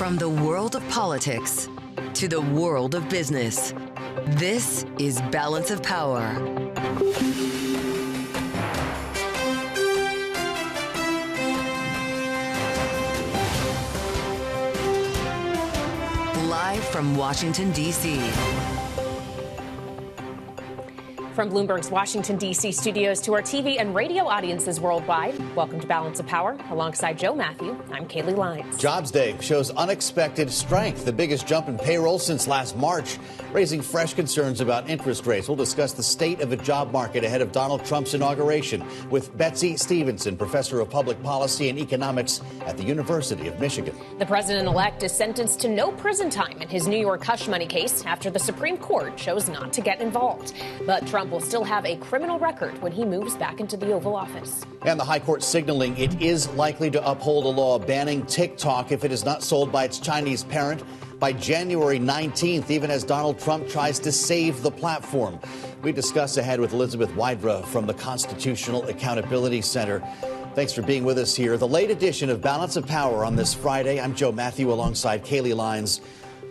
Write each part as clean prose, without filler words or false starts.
From the world of politics to the world of business, this is Balance of Power. Live from Washington, D.C. From Bloomberg's Washington, D.C. studios to our TV and radio audiences worldwide, welcome to Balance of Power. Alongside Joe Matthew, I'm Kaylee Lyons. Jobs Day shows unexpected strength, the biggest jump in payroll since last March, raising fresh concerns about interest rates. We'll discuss the state of the job market ahead of Donald Trump's inauguration with Betsey Stevenson, professor of public policy and economics at the University of Michigan. The president-elect is sentenced to no prison time in his New York hush money case after the Supreme Court chose not to get involved. But Trump will still have a criminal record when he moves back into the Oval Office. And the High Court signaling it is likely to uphold a law banning TikTok if it is not sold by its Chinese parent by January 19th, even as Donald Trump tries to save the platform. We discuss ahead with Elizabeth Wydra from the Constitutional Accountability Center. Thanks for being with us here. The late edition of Balance of Power on this Friday. I'm Joe Matthew alongside Kaylee Lyons.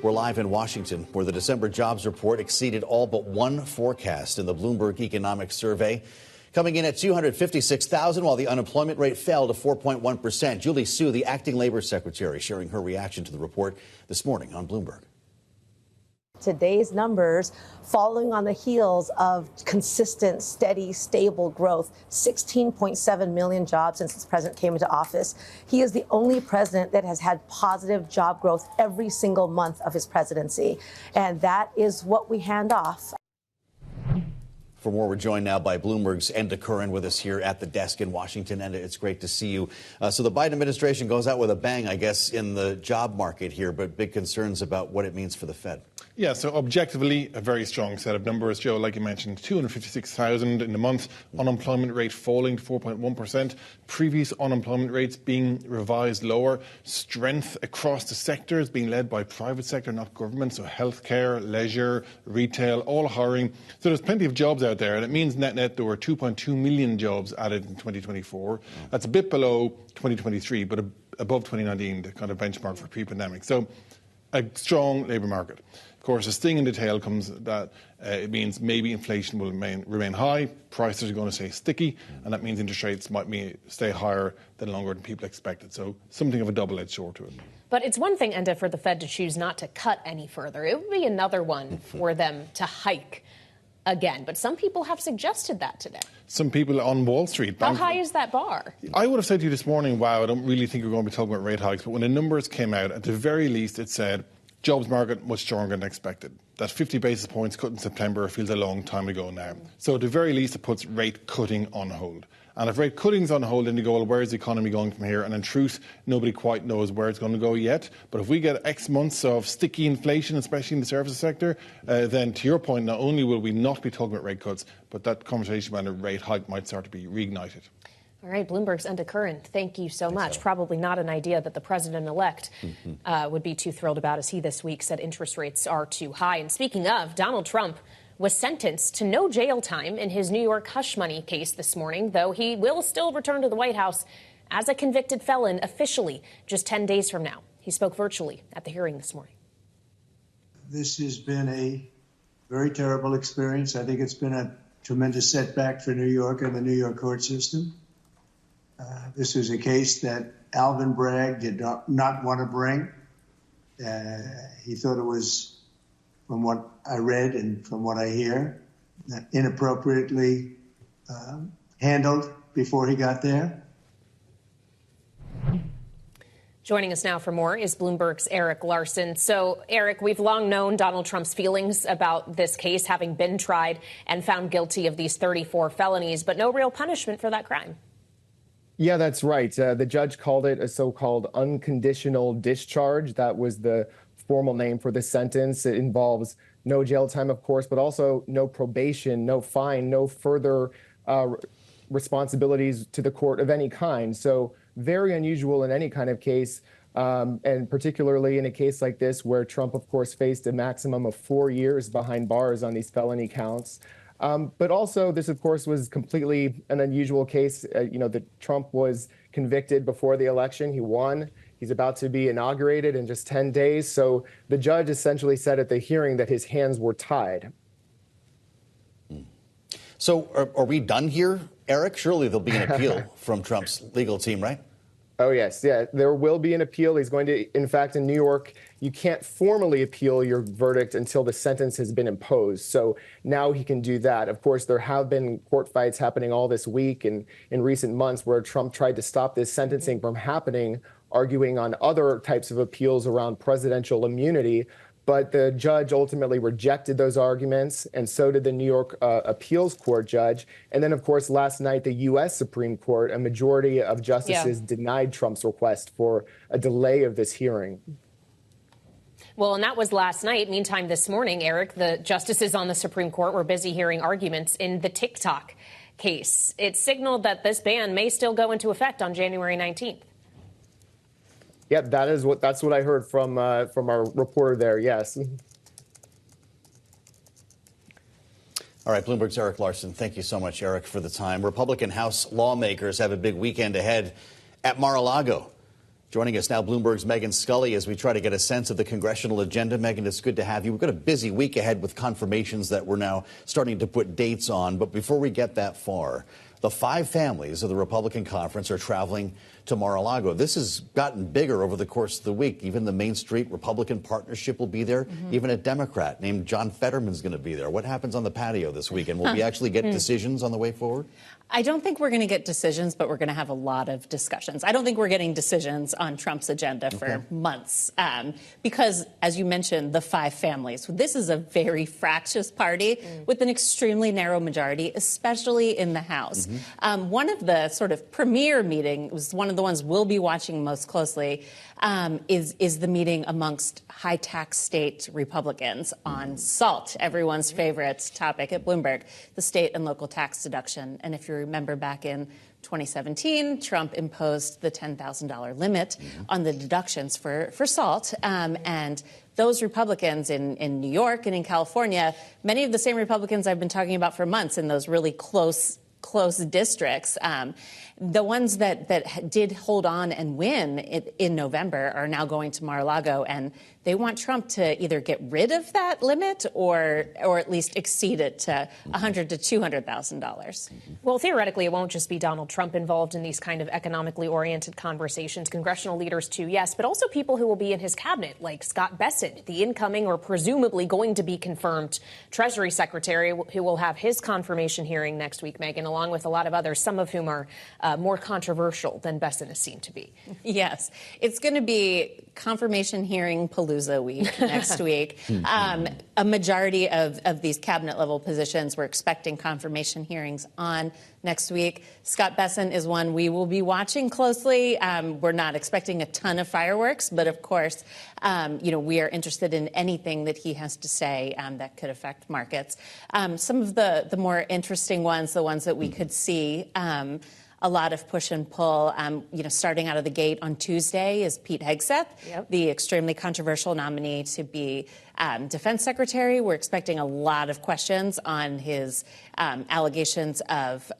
We're live in Washington, where the December jobs report exceeded all but one forecast in the Bloomberg Economic Survey, coming in at 256,000, while the unemployment rate fell to 4.1%. Julie Su, the acting labor secretary, sharing her reaction to the report this morning on Bloomberg. Today's numbers following on the heels of consistent, steady, stable growth, 16.7 million jobs since this president came into office. He is the only president that has had positive job growth every single month of his presidency. And that is what we hand off. For more, we're joined now by Bloomberg's Enda Curran with us here at the desk in Washington. Enda, it's great to see you. So the Biden administration goes out with a bang, I guess, in the job market here, but big concerns about what it means for the Fed. Yeah, so objectively, a very strong set of numbers, Joe. Like you mentioned, 256,000 in the month, unemployment rate falling to 4.1%, previous unemployment rates being revised lower, strength across the sectors being led by private sector, not government, so healthcare, leisure, retail, all hiring. So there's plenty of jobs out there, and it means net there were 2.2 million jobs added in 2024. That's a bit below 2023, but above 2019, the kind of benchmark for pre-pandemic. So a strong labour market. Of course, the sting in the tail comes that it means maybe inflation will remain high, prices are going to stay sticky, and that means interest rates might stay higher than longer than people expected. So something of a double-edged sword to it. But it's one thing, Enda, for the Fed to choose not to cut any further. It would be another one for them to hike again. But some people have suggested that today. Some people on Wall Street. How high is that bar? I would have said to you this morning, wow, I don't really think we're going to be talking about rate hikes. But when the numbers came out, at the very least, it said jobs market much stronger than expected. That 50 basis points cut in September feels a long time ago now. So at the very least, it puts rate cutting on hold. And if rate cutting's on hold, then you go, well, where's the economy going from here? And in truth, nobody quite knows where it's going to go yet. But if we get X months of sticky inflation, especially in the services sector, then to your point, not only will we not be talking about rate cuts, but that conversation about a rate hike might start to be reignited. All right, Bloomberg's Enda Curran, thank you so much. Probably not an idea that the president-elect would be too thrilled about, as he this week said interest rates are too high. And speaking of, Donald Trump was sentenced to no jail time in his New York hush money case this morning, though he will still return to the White House as a convicted felon officially just 10 days from now. He spoke virtually at the hearing this morning. This has been a very terrible experience. I think it's been a tremendous setback for New York and the New York court system. This was a case that Alvin Bragg did not want to bring. He thought it was, from what I read and from what I hear, inappropriately handled before he got there. Joining us now for more is Bloomberg's Erik Larson. So, Erik, we've long known Donald Trump's feelings about this case, having been tried and found guilty of these 34 felonies, but no real punishment for that crime. Yeah, that's right. The judge called it a so-called unconditional discharge. That was the formal name for the sentence. It involves no jail time, of course, but also no probation, no fine, no further responsibilities to the court of any kind. So very unusual in any kind of case, and particularly in a case like this where Trump, of course, faced a maximum of 4 years behind bars on these felony counts. But also, this, of course, was completely an unusual case. That Trump was convicted before the election. He won. He's about to be inaugurated in just 10 days. So the judge essentially said at the hearing that his hands were tied. So are we done here, Eric? Surely there'll be an appeal from Trump's legal team, right? Oh, yes. Yeah, there will be an appeal. He's going to, in fact, in New York, you can't formally appeal your verdict until the sentence has been imposed. So now he can do that. Of course, there have been court fights happening all this week and in recent months where Trump tried to stop this sentencing from happening, arguing on other types of appeals around presidential immunity. But the judge ultimately rejected those arguments, and so did the New York Appeals Court judge. And then, of course, last night, the U.S. Supreme Court, a majority of justices denied Trump's request for a delay of this hearing. Well, and that was last night. Meantime, this morning, Eric, the justices on the Supreme Court were busy hearing arguments in the TikTok case. It signaled that this ban may still go into effect on January 19th. Yep, that's what I heard from our reporter there. Yes. All right, Bloomberg's Erik Larson. Thank you so much, Eric, for the time. Republican House lawmakers have a big weekend ahead at Mar-a-Lago. Joining us now, Bloomberg's Megan Scully, as we try to get a sense of the congressional agenda. Megan, it's good to have you. We've got a busy week ahead with confirmations that we're now starting to put dates on. But before we get that far, the 5 families of the Republican conference are traveling to Mar-a-Lago. This has gotten bigger over the course of the week. Even the Main Street Republican Partnership will be there. Even a Democrat named John Fetterman's going to be there. What happens on the patio this weekend? Will we actually get decisions on the way forward? I don't think we're going to get decisions, but we're going to have a lot of discussions. I don't think we're getting decisions on Trump's agenda for months because, as you mentioned, the 5 families. This is a very fractious party with an extremely narrow majority, especially in the House. One of the sort of premier meetings, one of the ones we'll be watching most closely, is the meeting amongst high-tax state Republicans on SALT, everyone's favorite topic at Bloomberg, the state and local tax deduction. And if you remember back in 2017, Trump imposed the $10,000 limit on the deductions for SALT. And those Republicans in New York and in California, many of the same Republicans I've been talking about for months in those really close districts, the ones that did hold on and win in November are now going to Mar-a-Lago, and they want Trump to either get rid of that limit or at least exceed it to $100,000 to $200,000. Well, theoretically, it won't just be Donald Trump involved in these kind of economically oriented conversations. Congressional leaders, too, yes, but also people who will be in his cabinet, like Scott Bessent, the incoming or presumably going to be confirmed Treasury Secretary, who will have his confirmation hearing next week, Megan, along with a lot of others, some of whom are more controversial than Bessent is seen to be. Yes, it's going to be confirmation hearing Palooza week next week. A majority of these cabinet level positions we're expecting confirmation hearings on next week. Scott Bessent is one we will be watching closely. We're not expecting a ton of fireworks, but of course, we are interested in anything that he has to say that could affect markets. Some of the more interesting ones, the ones that we could see a lot of push and pull. Starting out of the gate on Tuesday is Pete Hegseth, the extremely controversial nominee to be defense secretary. We're expecting a lot of questions on his allegations of,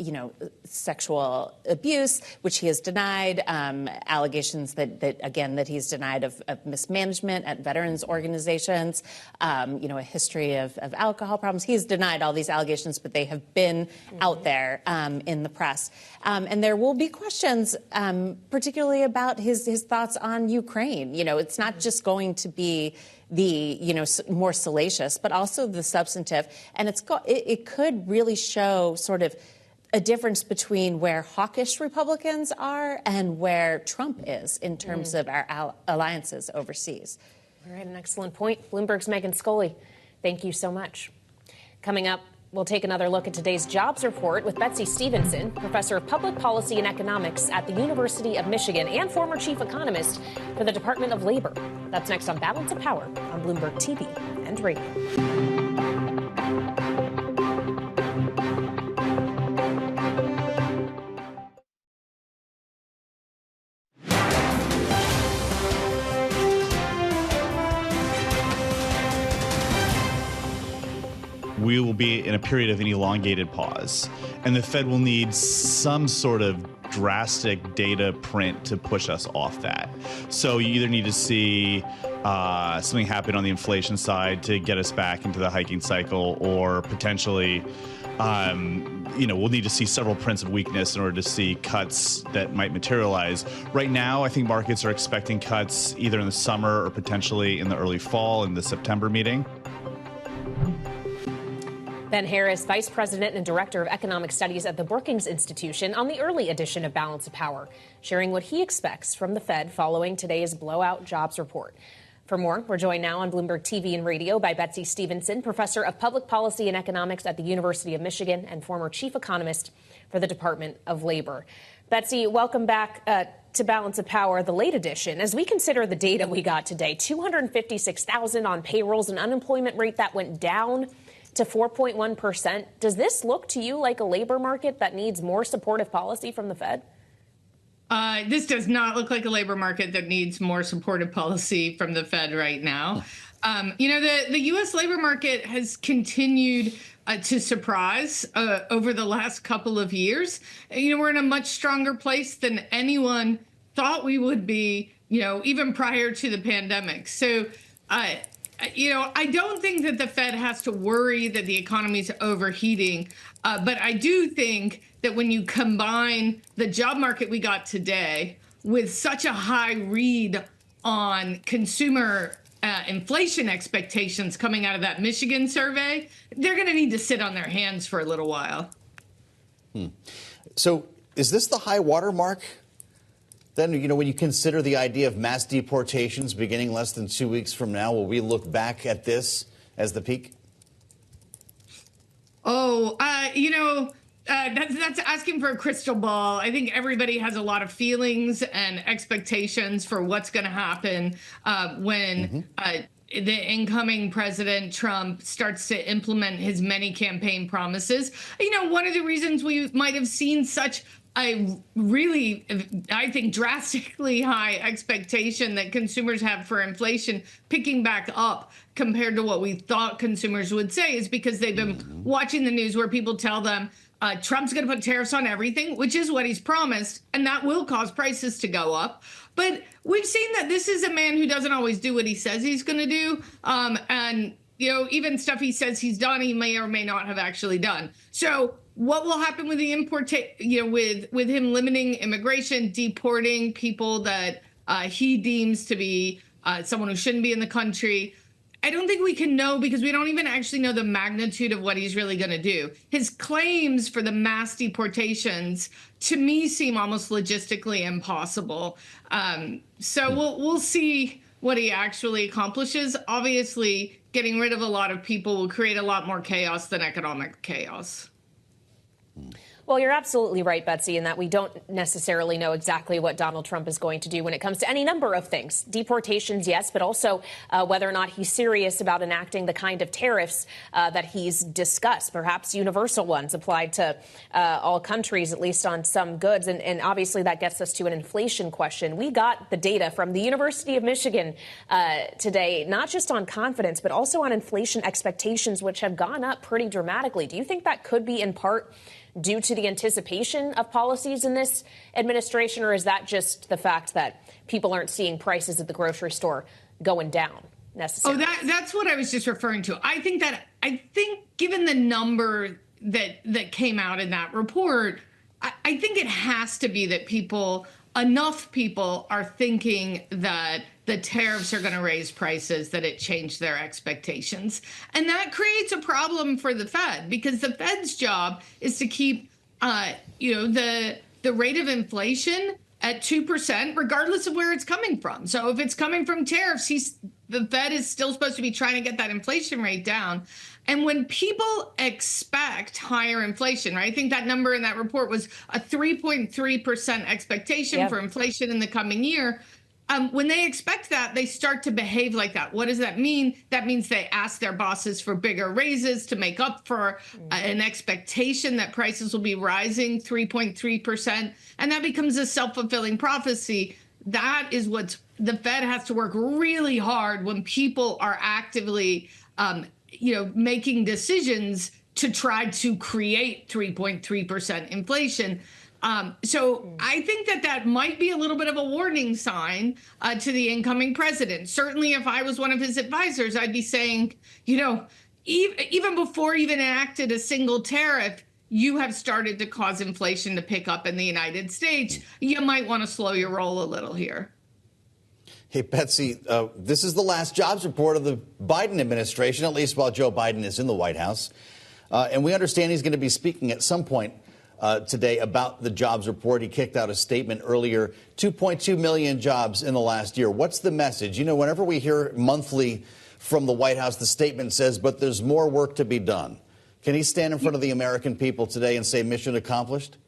sexual abuse, which he has denied, allegations that he's denied of mismanagement at veterans organizations, a history of alcohol problems. He's denied all these allegations, but they have been out there in the press. And there will be questions, particularly about his thoughts on Ukraine. It's not just going to be the more salacious, but also the substantive, and it could really show sort of a difference between where hawkish Republicans are and where Trump is in terms of our alliances overseas. All right, an excellent point. Bloomberg's Megan Scully, thank you so much. Coming up, we'll take another look at today's jobs report with Betsey Stevenson, professor of public policy and economics at the University of Michigan and former chief economist for the Department of Labor. That's next on Balance of Power on Bloomberg TV and radio. We will be in a period of an elongated pause, and the Fed will need some sort of drastic data print to push us off that. So you either need to see something happen on the inflation side to get us back into the hiking cycle, or potentially we'll need to see several prints of weakness in order to see cuts that might materialize. Right now, I think markets are expecting cuts either in the summer or potentially in the early fall in the September meeting. Ben Harris, Vice President and Director of Economic Studies at the Brookings Institution, on the early edition of Balance of Power, sharing what he expects from the Fed following today's blowout jobs report. For more, we're joined now on Bloomberg TV and radio by Betsey Stevenson, Professor of Public Policy and Economics at the University of Michigan and former Chief Economist for the Department of Labor. Betsey, welcome back to Balance of Power, the late edition. As we consider the data we got today, 256,000 on payrolls, an unemployment rate that went down to 4.1%. Does this look to you like a labor market that needs more supportive policy from the Fed? This does not look like a labor market that needs more supportive policy from the Fed right now. The U.S. labor market has continued to surprise over the last couple of years. We're in a much stronger place than anyone thought we would be, even prior to the pandemic. So, I don't think that the Fed has to worry that the economy's overheating, but I do think that when you combine the job market we got today with such a high read on consumer inflation expectations coming out of that Michigan survey, they're going to need to sit on their hands for a little while. So is this the high water mark? Then, when you consider the idea of mass deportations beginning less than 2 weeks from now, will we look back at this as the peak? That's asking for a crystal ball. I think everybody has a lot of feelings and expectations for what's going to happen when the incoming President Trump starts to implement his many campaign promises. One of the reasons we might have seen such a really, I think, drastically high expectation that consumers have for inflation picking back up compared to what we thought consumers would say is because they've been watching the news where people tell them Trump's going to put tariffs on everything, which is what he's promised, and that will cause prices to go up. But we've seen that this is a man who doesn't always do what he says he's going to do. And even stuff he says he's done, he may or may not have actually done. So what will happen with the with him limiting immigration, deporting people that he deems to be someone who shouldn't be in the country? I don't think we can know because we don't even actually know the magnitude of what he's really going to do. His claims for the mass deportations, to me, seem almost logistically impossible. So we'll see what he actually accomplishes. Obviously, getting rid of a lot of people will create a lot more chaos than economic chaos. Well, you're absolutely right, Betsey, in that we don't necessarily know exactly what Donald Trump is going to do when it comes to any number of things. Deportations, yes, but also whether or not he's serious about enacting the kind of tariffs that he's discussed, perhaps universal ones applied to all countries, at least on some goods. And obviously that gets us to an inflation question. We got the data from the University of Michigan today, not just on confidence, but also on inflation expectations, which have gone up pretty dramatically. Do you think that could be in part due to the anticipation of policies in this administration, or is that just the fact that people aren't seeing prices at the grocery store going down necessarily? Oh, that's what I was just referring to. I think given the number that came out in that report, I think it has to be that enough people are thinking that the tariffs are going to raise prices, that it changed their expectations. And that creates a problem for the Fed because the Fed's job is to keep, the rate of inflation at 2%, regardless of where it's coming from. So if it's coming from tariffs, the Fed is still supposed to be trying to get that inflation rate down. And when people expect higher inflation, right? I think that number in that report was a 3.3% expectation for inflation in the coming year. When they expect that, they start to behave like that. What does that mean? That means they ask their bosses for bigger raises to make up for an expectation that prices will be rising 3.3%. And that becomes a self-fulfilling prophecy. That is what the Fed has to work really hard when people are actively, making decisions to try to create 3.3% inflation. So I think that might be a little bit of a warning sign to the incoming president. Certainly, if I was one of his advisors, I'd be saying, even before even enacted a single tariff, you have started to cause inflation to pick up in the United States. You might want to slow your roll a little here. Hey, Betsey, this is the last jobs report of the Biden administration, at least while Joe Biden is in the White House. And we understand he's going to be speaking at some point today about the jobs report. He kicked out a statement earlier, 2.2 million jobs in the last year. What's the message? Whenever we hear monthly from the White House, the statement says, but there's more work to be done. Can he stand in front of the American people today and say mission accomplished?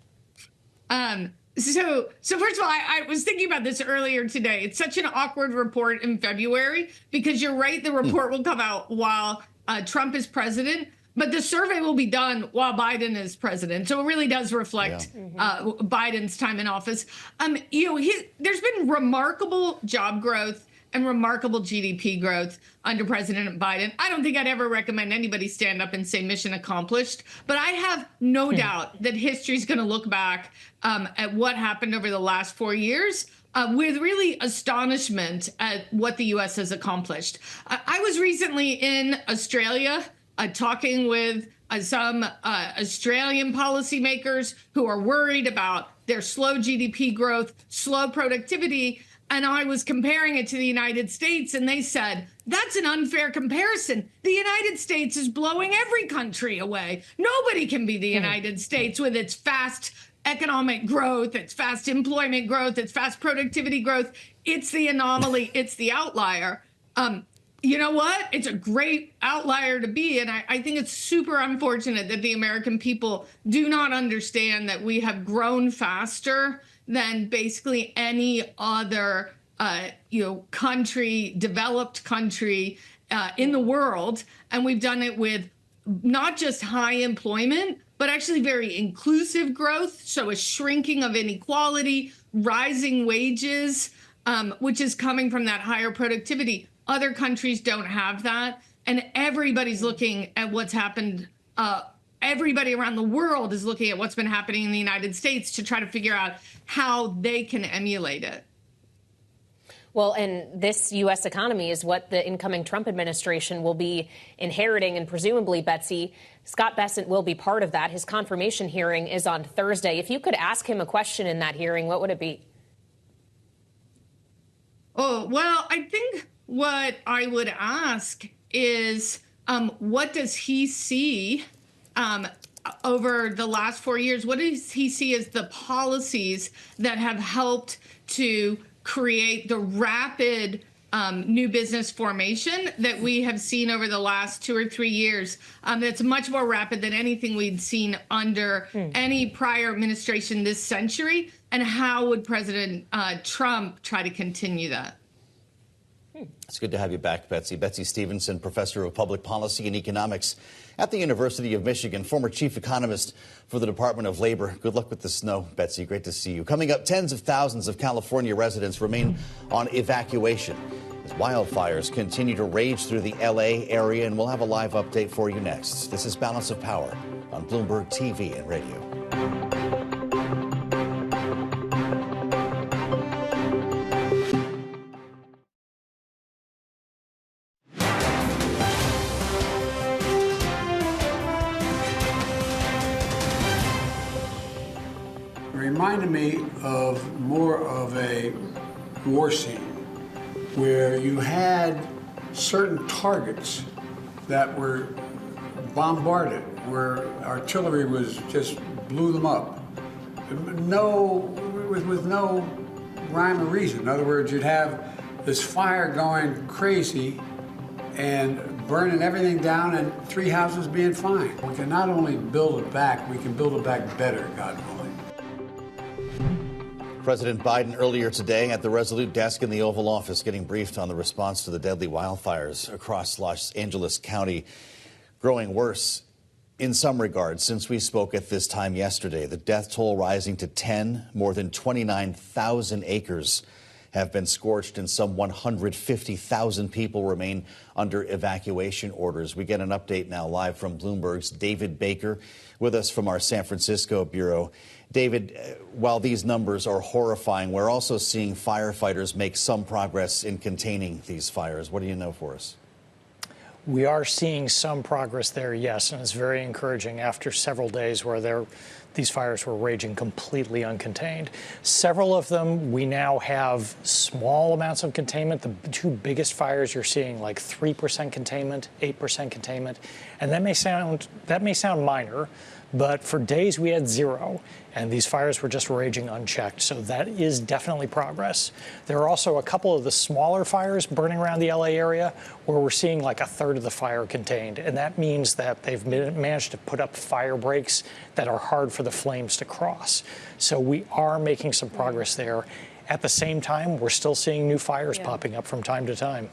So first of all, I was thinking about this earlier today. It's such an awkward report in February because you're right, the report will come out while Trump is president, but the survey will be done while Biden is president. So it really does reflect Biden's time in office. There's been remarkable job growth and remarkable GDP growth under President Biden. I don't think I'd ever recommend anybody stand up and say mission accomplished, but I have no doubt that history's going to look back at what happened over the last 4 years with really astonishment at what the U.S. has accomplished. I was recently in Australia talking with some Australian policymakers who are worried about their slow GDP growth, slow productivity. And I was comparing it to the United States, and they said, that's an unfair comparison. The United States is blowing every country away. Nobody can be the United States with its fast economic growth, its fast employment growth, its fast productivity growth. It's the anomaly. It's the outlier. You know what? It's a great outlier to be. And I think it's super unfortunate that the American people do not understand that we have grown faster than basically any other, developed country in the world. And we've done it with not just high employment, but actually very inclusive growth. So a shrinking of inequality, rising wages, which is coming from that higher productivity. Other countries don't have that. And everybody's looking at what's happened. Everybody around the world is looking at what's been happening in the United States to try to figure out how they can emulate it. Well, and this U.S. economy is what the incoming Trump administration will be inheriting, and presumably, Betsey, Scott Bessent will be part of that. His confirmation hearing is on Thursday. If you could ask him a question in that hearing, what would it be? Oh, well, I think what I would ask is what does he see over the last 4 years? What does he see as the policies that have helped to create the rapid new business formation that we have seen over the last 2 or 3 years? That's much more rapid than anything we'd seen under any prior administration this century. And how would President Trump try to continue that? It's good to have you back, Betsey. Betsey Stevenson, professor of public policy and economics at the University of Michigan, former chief economist for the Department of Labor. Good luck with the snow, Betsey. Great to see you. Coming up, tens of thousands of California residents remain on evacuation as wildfires continue to rage through the L.A. area, and we'll have a live update for you next. This is Balance of Power on Bloomberg TV and radio. Reminded me of more of a war scene where you had certain targets that were bombarded, where artillery was just blew them up. With no rhyme or reason. In other words, you'd have this fire going crazy and burning everything down and 3 houses being fine. We can not only build it back, we can build it back better, God willing. President Biden earlier today at the Resolute desk in the Oval Office getting briefed on the response to the deadly wildfires across Los Angeles County, growing worse in some regards since we spoke at this time yesterday. The death toll rising to 10, more than 29,000 acres have been scorched and some 150,000 people remain under evacuation orders. We get an update now live from Bloomberg's David Baker with us from our San Francisco bureau. David, while these numbers are horrifying, we're also seeing firefighters make some progress in containing these fires. What do you know for us? We are seeing some progress there, yes, and it's very encouraging after several days where these fires were raging completely uncontained. Several of them, we now have small amounts of containment. The two biggest fires you're seeing like 3% containment, 8% containment, and that may sound minor, but for days we had 0, and these fires were just raging unchecked. So that is definitely progress. There are also a couple of the smaller fires burning around the LA area where we're seeing like a third of the fire contained. And that means that they've managed to put up fire breaks that are hard for the flames to cross. So we are making some progress there. At the same time, we're still seeing new fires popping up from time to time.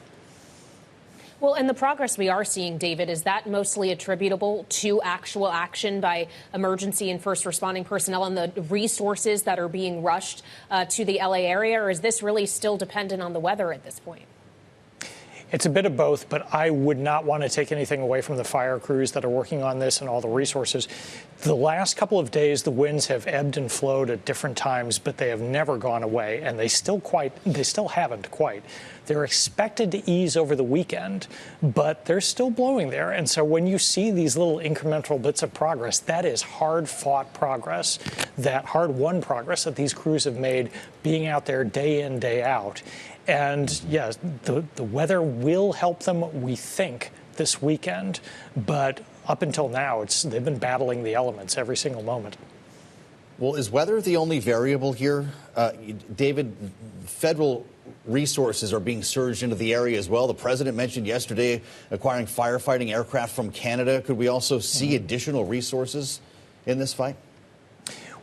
Well, and the progress we are seeing, David, is that mostly attributable to actual action by emergency and first responding personnel and the resources that are being rushed to the LA area? Or is this really still dependent on the weather at this point? It's a bit of both, but I would not want to take anything away from the fire crews that are working on this and all the resources. The last couple of days, the winds have ebbed and flowed at different times, but they have never gone away, and they still haven't quite. They're expected to ease over the weekend, but they're still blowing there. And so when you see these little incremental bits of progress, that is hard-fought progress, that hard-won progress that these crews have made being out there day in, day out. And yes, the weather will help them, we think, this weekend. But up until now, they've been battling the elements every single moment. Well, is weather the only variable here? David, federal resources are being surged into the area as well. The president mentioned yesterday acquiring firefighting aircraft from Canada. Could we also see additional resources in this fight?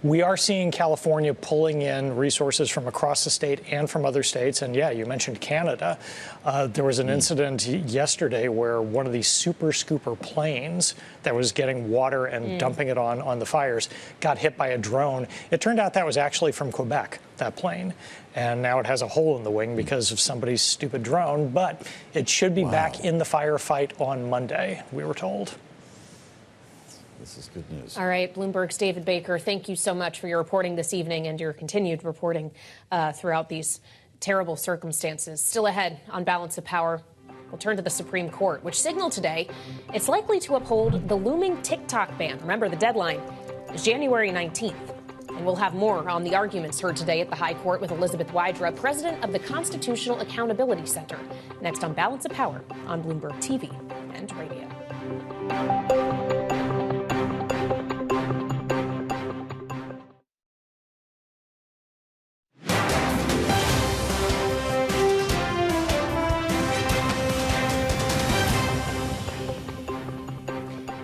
We are seeing California pulling in resources from across the state and from other states. And yeah, you mentioned Canada. There was an incident yesterday where one of these super scooper planes that was getting water and dumping it on the fires got hit by a drone. It turned out that was actually from Quebec, that plane. And now it has a hole in the wing because of somebody's stupid drone. But it should be back in the firefight on Monday, we were told. This is good news. All right, Bloomberg's David Baker, thank you so much for your reporting this evening and your continued reporting throughout these terrible circumstances. Still ahead on Balance of Power, we'll turn to the Supreme Court, which signaled today it's likely to uphold the looming TikTok ban. Remember, the deadline is January 19th. And we'll have more on the arguments heard today at the High Court with Elizabeth Wydra, president of the Constitutional Accountability Center. Next on Balance of Power on Bloomberg TV and radio.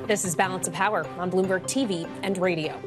This is Balance of Power on Bloomberg TV and radio.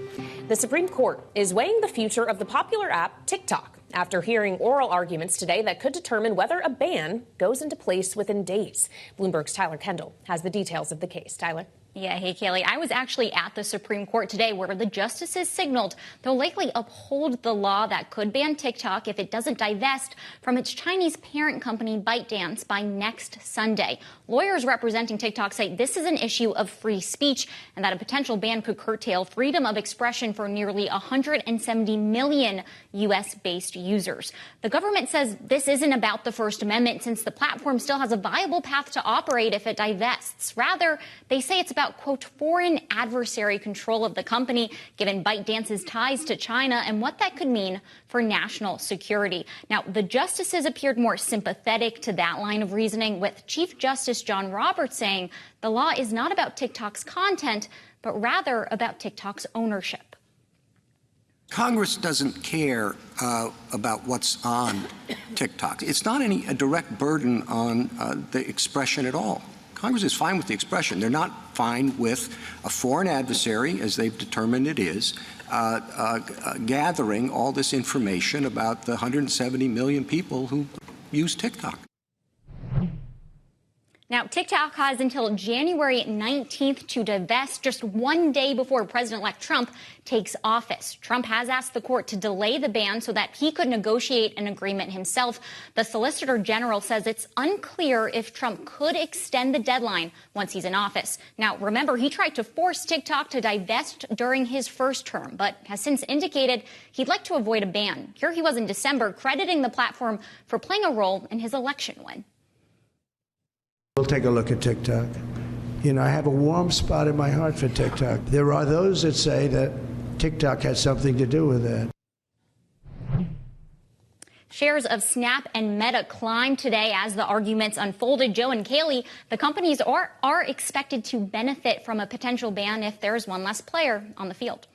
The Supreme Court is weighing the future of the popular app TikTok after hearing oral arguments today that could determine whether a ban goes into place within days. Bloomberg's Tyler Kendall has the details of the case. Tyler? Yeah, hey, Kaylee. I was actually at the Supreme Court today where the justices signaled they'll likely uphold the law that could ban TikTok if it doesn't divest from its Chinese parent company ByteDance by next Sunday. Lawyers representing TikTok say this is an issue of free speech and that a potential ban could curtail freedom of expression for nearly 170 million U.S.-based users. The government says this isn't about the First Amendment since the platform still has a viable path to operate if it divests. Rather, they say it's about, quote, foreign adversary control of the company, given ByteDance's ties to China and what that could mean for national security. Now, the justices appeared more sympathetic to that line of reasoning, with Chief Justice John Roberts saying the law is not about TikTok's content, but rather about TikTok's ownership. Congress doesn't care about what's on TikTok. It's not a direct burden on the expression at all. Congress is fine with the expression. They're not fine with a foreign adversary, as they've determined it is, gathering all this information about the 170 million people who use TikTok. Now, TikTok has until January 19th to divest, just one day before President-elect Trump takes office. Trump has asked the court to delay the ban so that he could negotiate an agreement himself. The Solicitor General says it's unclear if Trump could extend the deadline once he's in office. Now, remember, he tried to force TikTok to divest during his first term, but has since indicated he'd like to avoid a ban. Here he was in December, crediting the platform for playing a role in his election win. We'll take a look at TikTok. You know, I have a warm spot in my heart for TikTok. There are those that say that TikTok had something to do with it. Shares of Snap and Meta climbed today as the arguments unfolded. Joe and Kaylee, the companies are expected to benefit from a potential ban if there's one less player on the field.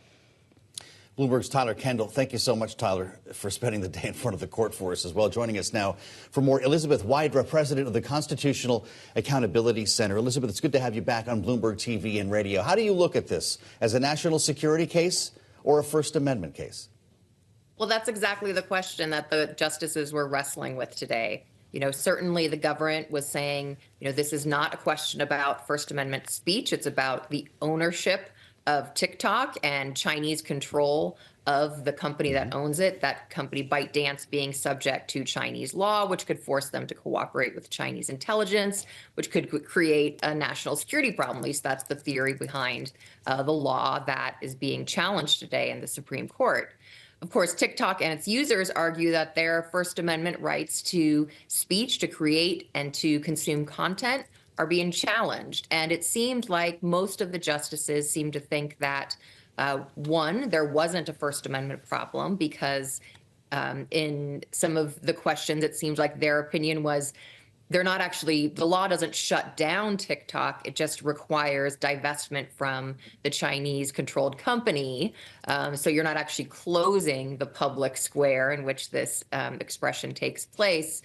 Bloomberg's Tyler Kendall. Thank you so much, Tyler, for spending the day in front of the court for us as well. Joining us now for more, Elizabeth Wydra, president of the Constitutional Accountability Center. Elizabeth, it's good to have you back on Bloomberg TV and radio. How do you look at this? As a national security case or a First Amendment case? Well, that's exactly the question that the justices were wrestling with today. You know, certainly the government was saying, you know, this is not a question about First Amendment speech. It's about the ownership of TikTok and Chinese control of the company that owns it, that company ByteDance being subject to Chinese law, which could force them to cooperate with Chinese intelligence, which could create a national security problem. At least that's the theory behind the law that is being challenged today in the Supreme Court. Of course, TikTok and its users argue that their First Amendment rights to speech, to create and to consume content are being challenged. And it seemed like most of the justices seemed to think that, one, there wasn't a First Amendment problem because in some of the questions, it seems like their opinion was they're not actually, the law doesn't shut down TikTok. It just requires divestment from the Chinese controlled company. So you're not actually closing the public square in which this expression takes place.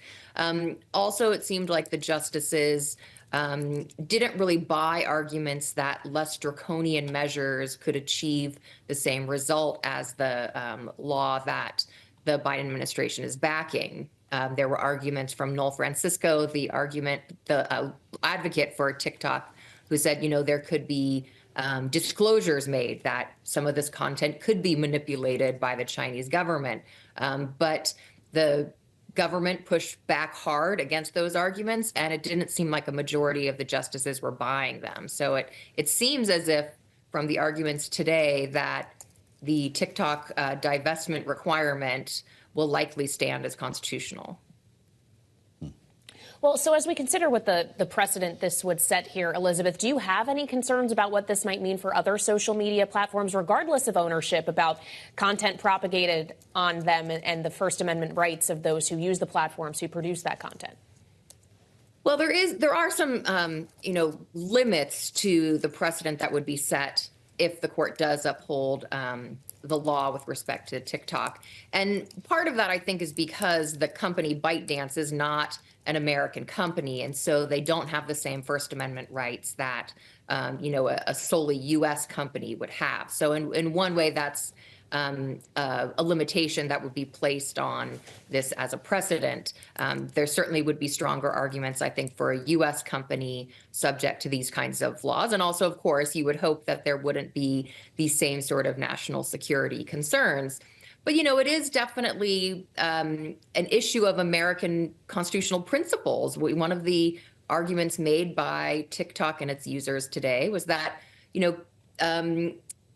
Also, it seemed like the justices didn't really buy arguments that less draconian measures could achieve the same result as the law that the Biden administration is backing. There were arguments from Noel Francisco, the advocate for TikTok, who said, you know, there could be disclosures made that some of this content could be manipulated by the Chinese government. But the government pushed back hard against those arguments, and it didn't seem like a majority of the justices were buying them. So it seems as if, from the arguments today, that the TikTok divestment requirement will likely stand as constitutional. Well, so as we consider what the precedent this would set here, Elizabeth, do you have any concerns about what this might mean for other social media platforms, regardless of ownership, about content propagated on them and the First Amendment rights of those who use the platforms who produce that content? Well, there are some, limits to the precedent that would be set if the court does uphold the law with respect to TikTok. And part of that, I think, is because the company ByteDance is not an American company, and so they don't have the same First Amendment rights that, a solely U.S. company would have. So in one way, that's a limitation that would be placed on this as a precedent. There certainly would be stronger arguments, I think, for a U.S. company subject to these kinds of laws. And also, of course, you would hope that there wouldn't be these same sort of national security concerns. But, it is definitely an issue of American constitutional principles. One of the arguments made by TikTok and its users today was that,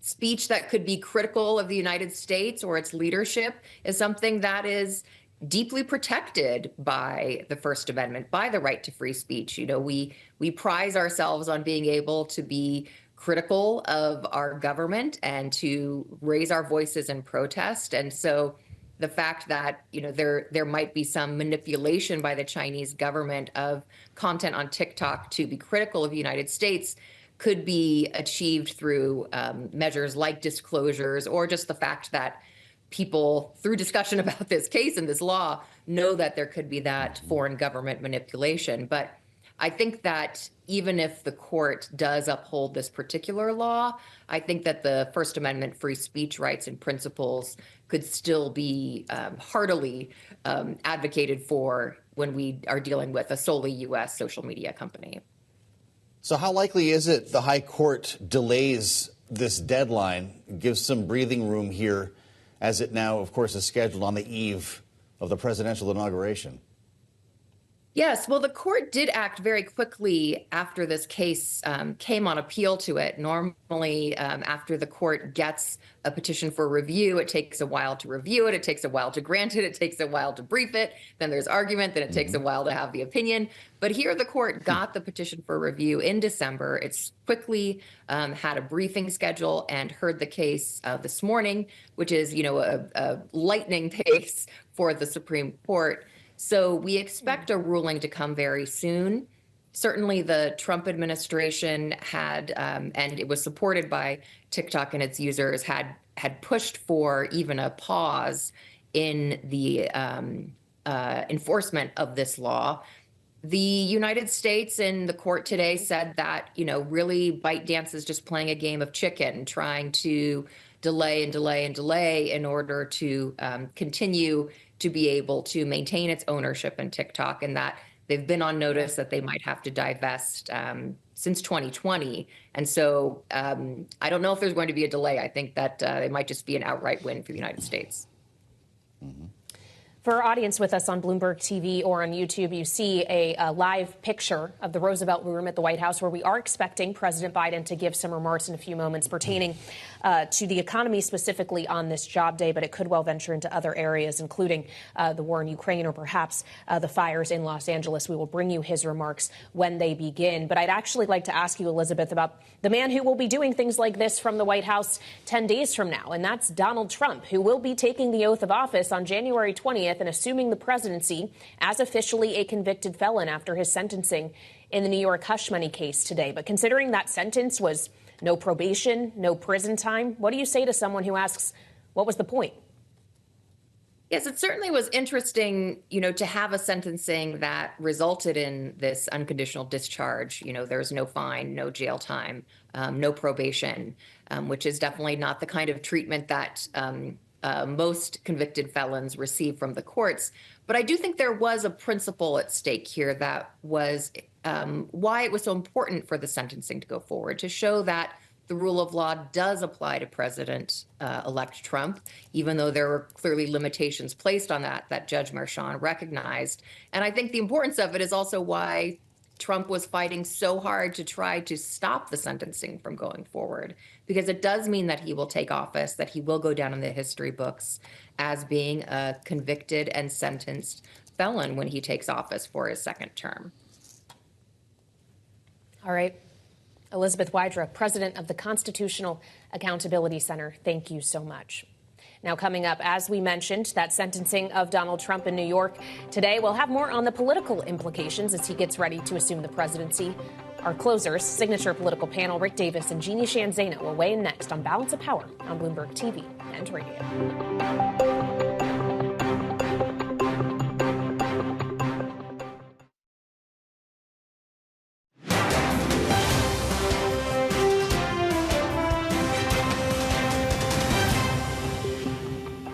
speech that could be critical of the United States or its leadership is something that is deeply protected by the First Amendment, by the right to free speech. We prize ourselves on being able to be critical of our government and to raise our voices in protest. And so the fact that, there might be some manipulation by the Chinese government of content on TikTok to be critical of the United States could be achieved through measures like disclosures, or just the fact that people, through discussion about this case and this law, know that there could be that foreign government manipulation. But I think that even if the court does uphold this particular law, I think that the First Amendment free speech rights and principles could still be heartily advocated for when we are dealing with a solely U.S. social media company. So how likely is it the High Court delays this deadline, gives some breathing room here, as it now, of course, is scheduled on the eve of the presidential inauguration? Yes, well, the court did act very quickly after this case came on appeal to it. Normally, after the court gets a petition for review, it takes a while to review it. It takes a while to grant it. It takes a while to brief it. Then there's argument. Then it takes a while to have the opinion. But here, the court got the petition for review in December. It's quickly had a briefing schedule and heard the case this morning, which is, a lightning pace for the Supreme Court. So we expect a ruling to come very soon. Certainly the Trump administration had, and it was supported by TikTok and its users, had pushed for even a pause in the enforcement of this law. The United States in the court today said that, really ByteDance is just playing a game of chicken, trying to delay and delay and delay in order to continue to be able to maintain its ownership in TikTok, and that they've been on notice that they might have to divest since 2020. And so I don't know if there's going to be a delay. I think that it might just be an outright win for the United States. Mm-hmm. For our audience with us on Bloomberg TV or on YouTube, you see a live picture of the Roosevelt Room at the White House, where we are expecting President Biden to give some remarks in a few moments pertaining to the economy, specifically on this job day, but it could well venture into other areas, including the war in Ukraine or perhaps the fires in Los Angeles. We will bring you his remarks when they begin. But I'd actually like to ask you, Elizabeth, about the man who will be doing things like this from the White House 10 days from now, and that's Donald Trump, who will be taking the oath of office on January 20th and assuming the presidency as officially a convicted felon after his sentencing in the New York hush money case today. But considering that sentence was no probation, no prison time, what do you say to someone who asks, what was the point? Yes, it certainly was interesting, to have a sentencing that resulted in this unconditional discharge. There's no fine, no jail time, no probation, which is definitely not the kind of treatment that most convicted felons receive from the courts. But I do think there was a principle at stake here that was why it was so important for the sentencing to go forward, to show that the rule of law does apply to President-elect Trump, even though there were clearly limitations placed on that Judge Marchand recognized. And I think the importance of it is also why Trump was fighting so hard to try to stop the sentencing from going forward, because it does mean that he will take office, that he will go down in the history books as being a convicted and sentenced felon when he takes office for his second term. All right. Elizabeth Wydra, president of the Constitutional Accountability Center, thank you so much. Now, coming up, as we mentioned, that sentencing of Donald Trump in New York today. We'll have more on the political implications as he gets ready to assume the presidency. Our closers, signature political panel, Rick Davis and Jeannie Shanzana, will weigh in next on Balance of Power on Bloomberg TV and radio.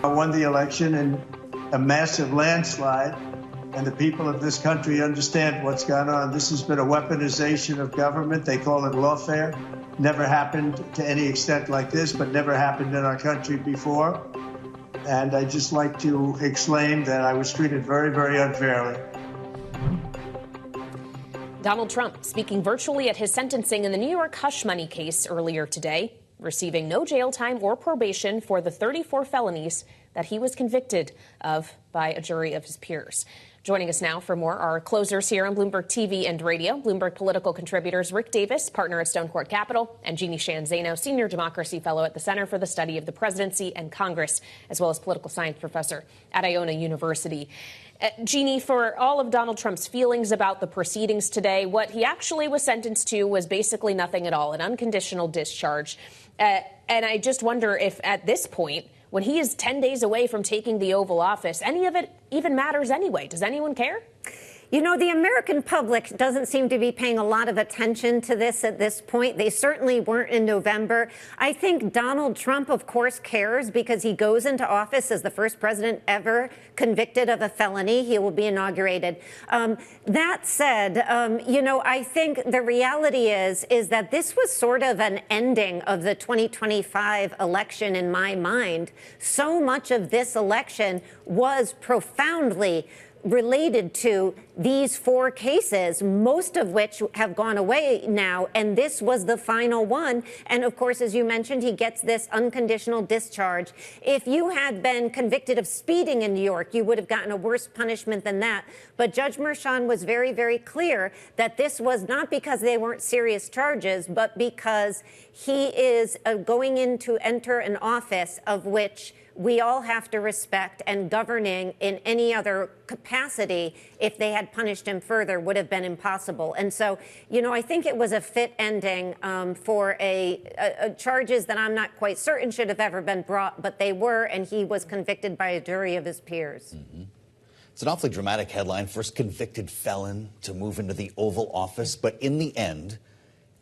I won the election in a massive landslide, and the people of this country understand what's gone on. This has been a weaponization of government. They call it lawfare. Never happened to any extent like this, but never happened in our country before. And I'd just like to exclaim that I was treated very, very unfairly. Donald Trump speaking virtually at his sentencing in the New York hush money case earlier today, receiving no jail time or probation for the 34 felonies that he was convicted of by a jury of his peers. Joining us now for more are our closers here on Bloomberg TV and radio, Bloomberg political contributors Rick Davis, partner at Stone Court Capital, and Jeannie Shanzana, senior democracy fellow at the Center for the Study of the Presidency and Congress, as well as political science professor at Iona University. Jeannie, for all of Donald Trump's feelings about the proceedings today, what he actually was sentenced to was basically nothing at all, an unconditional discharge. And I just wonder if at this point, when he is 10 days away from taking the Oval Office, any of it even matters anyway. Does anyone care? You know, the American public doesn't seem to be paying a lot of attention to this at this point. They certainly weren't in November. I think Donald Trump, of course, cares because he goes into office as the first president ever convicted of a felony. He will be inaugurated. That said, you know, I think the reality is that this was sort of an ending of the 2025 election in my mind. So much of this election was profoundly related to these 4 cases, most of which have gone away now, and this was the final one. And of course, as you mentioned, he gets this unconditional discharge. If you had been convicted of speeding in New York, you would have gotten a worse punishment than that. But Judge Merchan was very, very clear that this was not because they weren't serious charges, but because he is going in to enter an office of which we all have to respect, and governing in any other capacity, if they had punished him further, would have been impossible. And so, you know, I think it was a fit ending for charges that I'm not quite certain should have ever been brought, but they were, and he was convicted by a jury of his peers. Mm-hmm. It's an awfully dramatic headline. First convicted felon to move into the Oval Office, but in the end,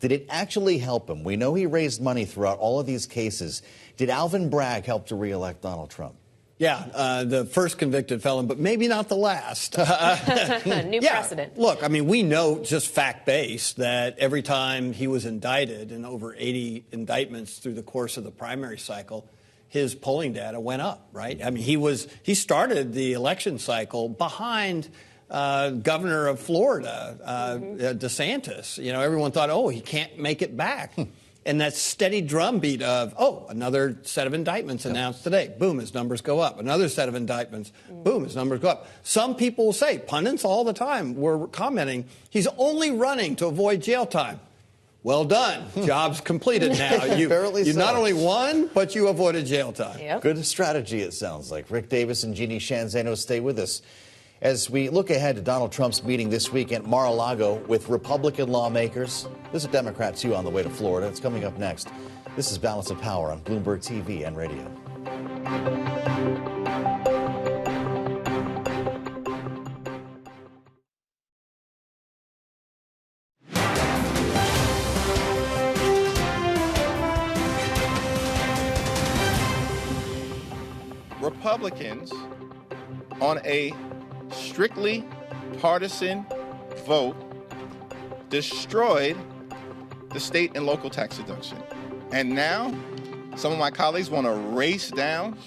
did it actually help him? We know he raised money throughout all of these cases. Did Alvin Bragg help to re-elect Donald Trump? Yeah, the first convicted felon, but maybe not the last. New precedent. Look, I mean, we know just fact-based that every time he was indicted, in over 80 indictments through the course of the primary cycle, his polling data went up, right? I mean, he started the election cycle behind governor of Florida, DeSantis. You know, everyone thought, oh, he can't make it back. And that steady drumbeat of, oh, another set of indictments announced today. Boom, his numbers go up. Another set of indictments. Boom, his numbers go up. Some people will say, pundits all the time were commenting, he's only running to avoid jail time. Well done. Job's completed now. You not only won, but you avoided jail time. Yep. Good strategy, it sounds like. Rick Davis and Jeannie Shanzano stay with us as we look ahead to Donald Trump's meeting this week at Mar-a-Lago with Republican lawmakers. There's a Democrat, too, on the way to Florida. It's coming up next. This is Balance of Power on Bloomberg TV and radio. Republicans on a strictly partisan vote destroyed the state and local tax deduction. And now some of my colleagues want to race down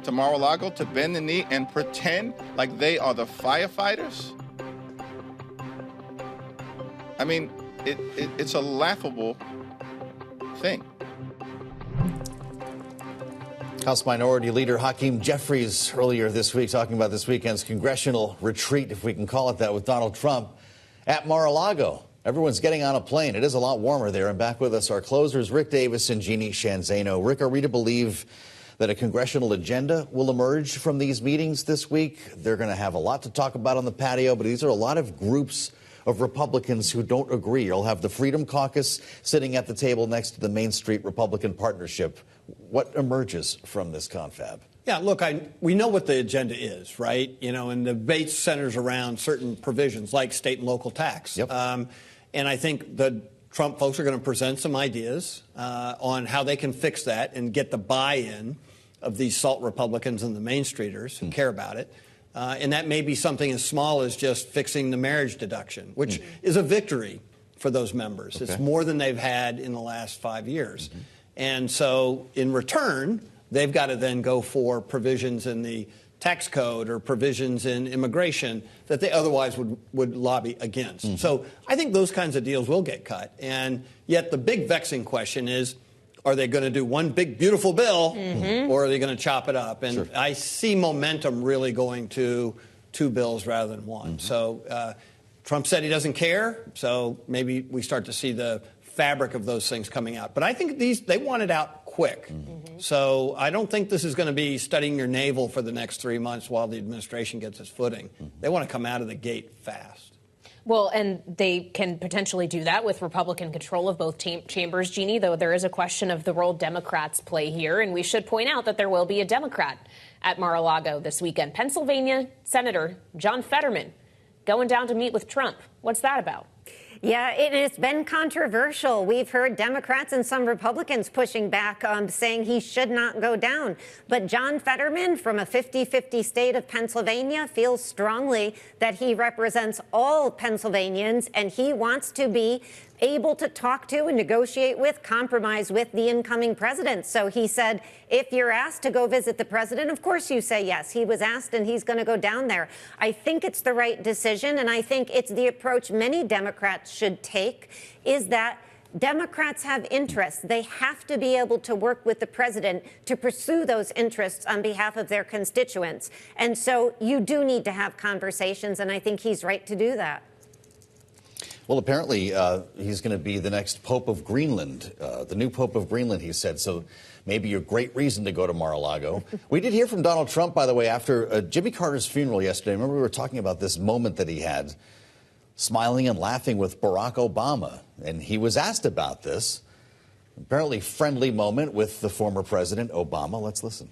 to Mar-a-Lago to bend the knee and pretend like they are the firefighters. I mean, it's a laughable thing. House Minority Leader Hakeem Jeffries earlier this week talking about this weekend's congressional retreat, if we can call it that, with Donald Trump at Mar-a-Lago. Everyone's getting on a plane. It is a lot warmer there. And back with us, our closers, Rick Davis and Jeannie Shanzano. Rick, are we to believe that a congressional agenda will emerge from these meetings this week? They're going to have a lot to talk about on the patio, but these are a lot of groups of Republicans who don't agree. You'll have the Freedom Caucus sitting at the table next to the Main Street Republican Partnership. What emerges from this confab? Yeah, look, we know what the agenda is, right? You know, and the debate centers around certain provisions like state and local tax. Yep. And I think the Trump folks are going to present some ideas on how they can fix that and get the buy-in of these SALT Republicans and the Main Streeters who care about it. And that may be something as small as just fixing the marriage deduction, which is a victory for those members. Okay. It's more than they've had in the last 5 years. And so in return, they've got to then go for provisions in the tax code or provisions in immigration that they otherwise would lobby against. So I think those kinds of deals will get cut. And yet the big vexing question is, are they going to do one big, beautiful bill, or are they going to chop it up? And I see momentum really going to 2 bills rather than one. So Trump said he doesn't care, so maybe we start to see the fabric of those things coming out. But I think they want it out quick. So I don't think this is going to be studying your navel for the next 3 months while the administration gets its footing. They want to come out of the gate fast. Well, and they can potentially do that with Republican control of both chambers, Jeannie, though there is a question of the role Democrats play here. And we should point out that there will be a Democrat at Mar-a-Lago this weekend. Pennsylvania Senator John Fetterman going down to meet with Trump. What's that about? Yeah, it has been controversial. We've heard Democrats and some Republicans pushing back, saying he should not go down. But John Fetterman from a 50-50 state of Pennsylvania feels strongly that he represents all Pennsylvanians, and he wants to be able to talk to and negotiate with, compromise with the incoming president. So he said, if you're asked to go visit the president, of course you say yes. He was asked and he's going to go down there. I think it's the right decision, and I think it's the approach many Democrats should take, is that Democrats have interests. They have to be able to work with the president to pursue those interests on behalf of their constituents. And so you do need to have conversations, and I think he's right to do that. Well, apparently he's going to be the next Pope of Greenland, the new Pope of Greenland, he said. So maybe a great reason to go to Mar-a-Lago. We did hear from Donald Trump, by the way, after Jimmy Carter's funeral yesterday. Remember, we were talking about this moment that he had, smiling and laughing with Barack Obama. And he was asked about this. Apparently friendly moment with the former president, Obama. Let's listen.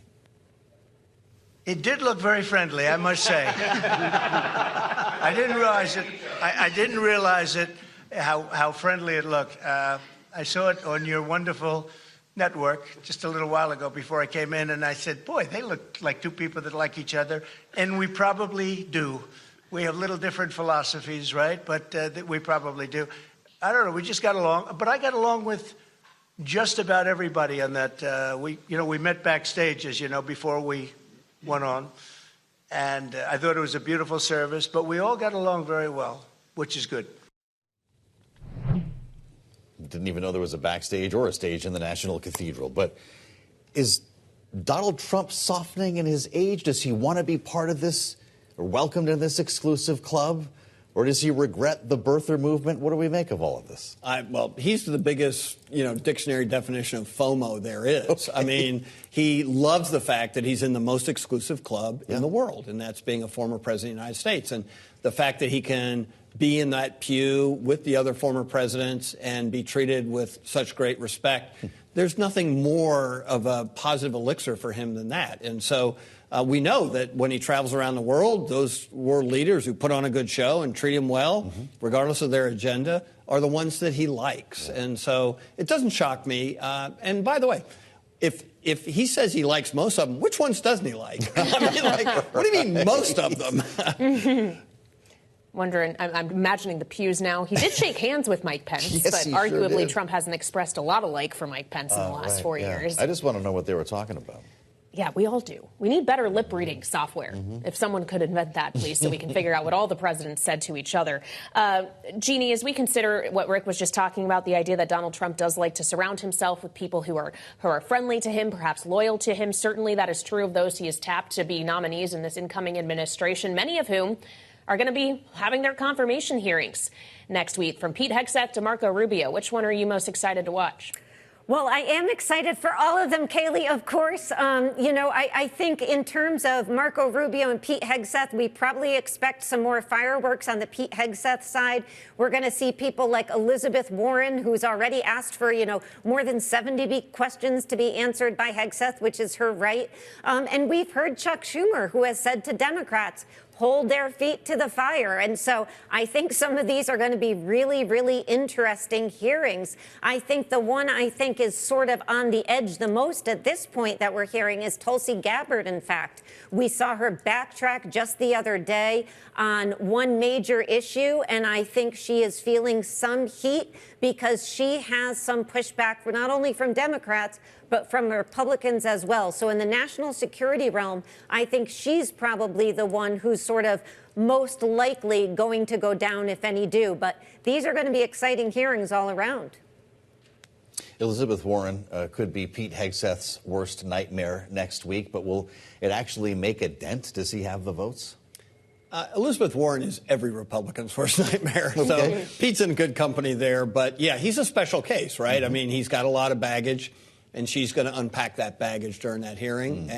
It did look very friendly, I must say. I didn't realize it. I didn't realize it, how friendly it looked. I saw it on your wonderful network just a little while ago before I came in, and I said, boy, they look like two people that like each other. And we probably do. We have little different philosophies, right? But we probably do. I don't know, we just got along. But I got along with just about everybody on that. We met backstage, as you know, before we went on. And I thought it was a beautiful service, but we all got along very well, which is good. Didn't even know there was a backstage or a stage in the National Cathedral. But is Donald Trump softening in his age? Does he want to be part of this or welcomed in this exclusive club? Or does he regret the birther movement? What do we make of all of this? Well, he's the biggest, dictionary definition of FOMO there is. Okay. I mean, he loves the fact that he's in the most exclusive club in the world, and that's being a former president of the United States. And the fact that he can be in that pew with the other former presidents and be treated with such great respect, there's nothing more of a positive elixir for him than that. And so we know that when he travels around the world, those world leaders who put on a good show and treat him well, regardless of their agenda, are the ones that he likes. And so it doesn't shock me. And by the way, if he says he likes most of them, which ones doesn't he like? I mean, what do you mean most of them? Wondering, I'm imagining the pews now. He did shake hands with Mike Pence, Yes, but he arguably sure did. Trump hasn't expressed a lot of like for Mike Pence in the last 4 years. I just want to know what they were talking about. Yeah, we all do. We need better lip reading software. If someone could invent that, please, so we can figure out what all the presidents said to each other. Jeannie, as we consider what Rick was just talking about, the idea that Donald Trump does like to surround himself with people who are friendly to him, perhaps loyal to him. Certainly that is true of those he has tapped to be nominees in this incoming administration, many of whom are going to be having their confirmation hearings next week. From Pete Hegseth to Marco Rubio, which one are you most excited to watch? Well, I am excited for all of them, Kaylee, of course. I think in terms of Marco Rubio and Pete Hegseth, we probably expect some more fireworks on the Pete Hegseth side. We're going to see people like Elizabeth Warren, who's already asked for, more than 70 questions to be answered by Hegseth, which is her right. And we've heard Chuck Schumer, who has said to Democrats, hold their feet to the fire. And so I think some of these are going to be really, really interesting hearings. I think the one is sort of on the edge the most at this point that we're hearing is Tulsi Gabbard, in fact. We saw her backtrack just the other day on one major issue, and I think she is feeling some heat because she has some pushback not only from Democrats, but from Republicans as well. So in the national security realm, I think she's probably the one who's sort of most likely going to go down, if any do. But these are going to be exciting hearings all around. Elizabeth Warren could be Pete Hegseth's worst nightmare next week, but will it actually make a dent? Does he have the votes? Elizabeth Warren is every Republican's worst nightmare. Okay. So Pete's in good company there. But, yeah, he's a special case, right? I mean, he's got a lot of baggage, and she's going to unpack that baggage during that hearing.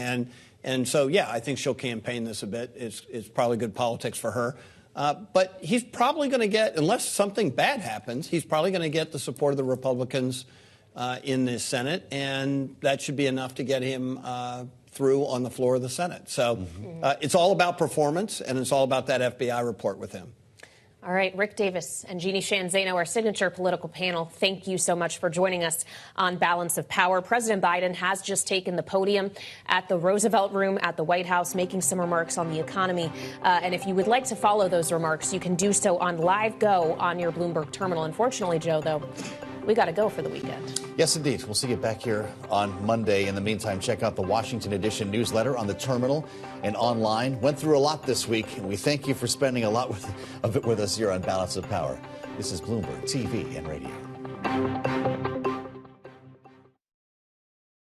And so, yeah, I think she'll campaign this a bit. It's probably good politics for her. But he's probably going to get, unless something bad happens, he's probably going to get the support of the Republicans in this Senate, and that should be enough to get him through on the floor of the Senate. So it's all about performance, and it's all about that FBI report with him. All right, Rick Davis and Jeannie Shanzano, our signature political panel, thank you so much for joining us on Balance of Power. President Biden has just taken the podium at the Roosevelt Room at the White House, making some remarks on the economy. And if you would like to follow those remarks, you can do so on Live Go on your Bloomberg terminal. Unfortunately, Joe, though, we got to go for the weekend. Yes, indeed. We'll see you back here on Monday. In the meantime, check out the Washington Edition newsletter on the terminal and online. Went through a lot this week, and we thank you for spending a lot of it with us here on Balance of Power. This is Bloomberg TV and Radio.